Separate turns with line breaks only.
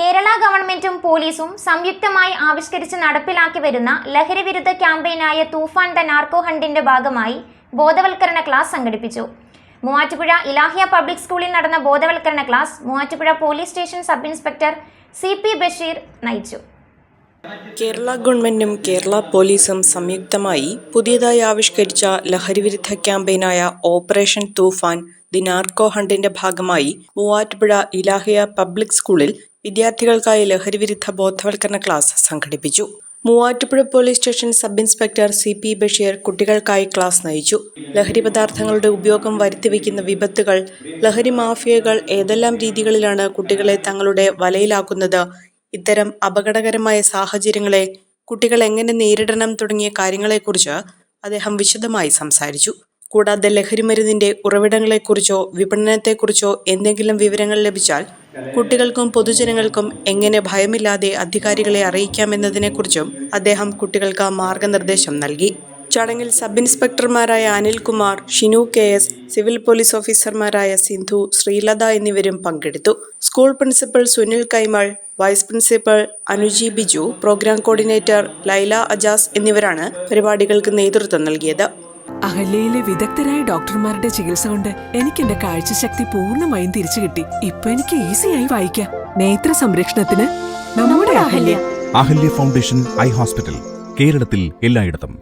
കേരള ഗവൺമെന്റും പോലീസും സംയുക്തമായി ആവിഷ്കരിച്ച് നടപ്പിലാക്കി വരുന്ന ലഹരിവിരുദ്ധ ക്യാമ്പയിനായ തൂഫാൻ ദ നാർക്കോ ഹണ്ടിന്റെ ഭാഗമായി ബോധവൽക്കരണ ക്ലാസ് സംഘടിപ്പിച്ചു. മൂവാറ്റുപുഴ ഇലാഹിയ പബ്ലിക് സ്കൂളിൽ നടന്ന ബോധവൽക്കരണ class Muvattupuzha police station sub inspector CP Basheer നയിച്ചു.
കേരള ഗവൺമെന്റും കേരള പോലീസും സംയുക്തമായി പുതിയതായി ആവിഷ്കരിച്ച ലഹരിവിരുദ്ധ ക്യാമ്പയിനായ ഓപ്പറേഷൻ തൂഫാൻ ദി നാർക്കോ ഹണ്ടിന്റെ ഭാഗമായി മൂവാറ്റുപുഴ ഇലാഹിയ പബ്ലിക് സ്കൂളിൽ വിദ്യാർത്ഥികൾക്കായി ലഹരിവിരുദ്ധ ബോധവൽക്കരണ ക്ലാസ് സംഘടിപ്പിച്ചു. Muvattupuzha police station sub inspector CP Basheer കുട്ടികൾക്കായി ക്ലാസ് നയിച്ചു. ലഹരി പദാർത്ഥങ്ങളുടെ ഉപയോഗം വരുത്തിവെക്കുന്ന വിപത്തുകൾ, ലഹരി മാഫിയകൾ ഏതെല്ലാം രീതികളിലാണ് കുട്ടികളെ തങ്ങളുടെ വലയിലാക്കുന്നത്, ഇത്തരം അപകടകരമായ സാഹചര്യങ്ങളെ കുട്ടികൾ എങ്ങനെ നേരിടണം തുടങ്ങിയ കാര്യങ്ങളെക്കുറിച്ച് അദ്ദേഹം വിശദമായി സംസാരിച്ചു. കൂടാതെ ലഹരിമരുന്നിന്റെ ഉറവിടങ്ങളെക്കുറിച്ചോ വിപണനത്തെക്കുറിച്ചോ എന്തെങ്കിലും വിവരങ്ങൾ ലഭിച്ചാൽ കുട്ടികൾക്കും പൊതുജനങ്ങൾക്കും എങ്ങനെ ഭയമില്ലാതെ അധികാരികളെ അറിയിക്കാമെന്നതിനെക്കുറിച്ചും അദ്ദേഹം കുട്ടികൾക്ക് മാർഗനിർദ്ദേശം നൽകി. ചടങ്ങിൽ സബ് ഇൻസ്പെക്ടർമാരായ Anilkumar, Shinu KS, civil police ഓഫീസർമാരായ സിന്ധു, ശ്രീലത എന്നിവരും പങ്കെടുത്തു. School principal Sunil Kaimal, vice principal Anuji Biju, programme coordinator Laila Ajas എന്നിവരാണ് പരിപാടികൾക്ക് നേതൃത്വം നൽകിയത്.
അഹല്യയിലെ വിദഗ്ധരായ ഡോക്ടർമാരുടെ ചികിത്സ കൊണ്ട് എനിക്ക് എന്റെ കാഴ്ചശക്തി പൂർണ്ണമായും തിരിച്ചു കിട്ടി. ഇപ്പൊ എനിക്ക് ഈസിയായി വായിക്കാം. നേത്ര സംരക്ഷണത്തിന് നമ്മുടെ Ahalya.
Ahalya foundation eye hospital, കേരളത്തിൽ എല്ലായിടത്തും.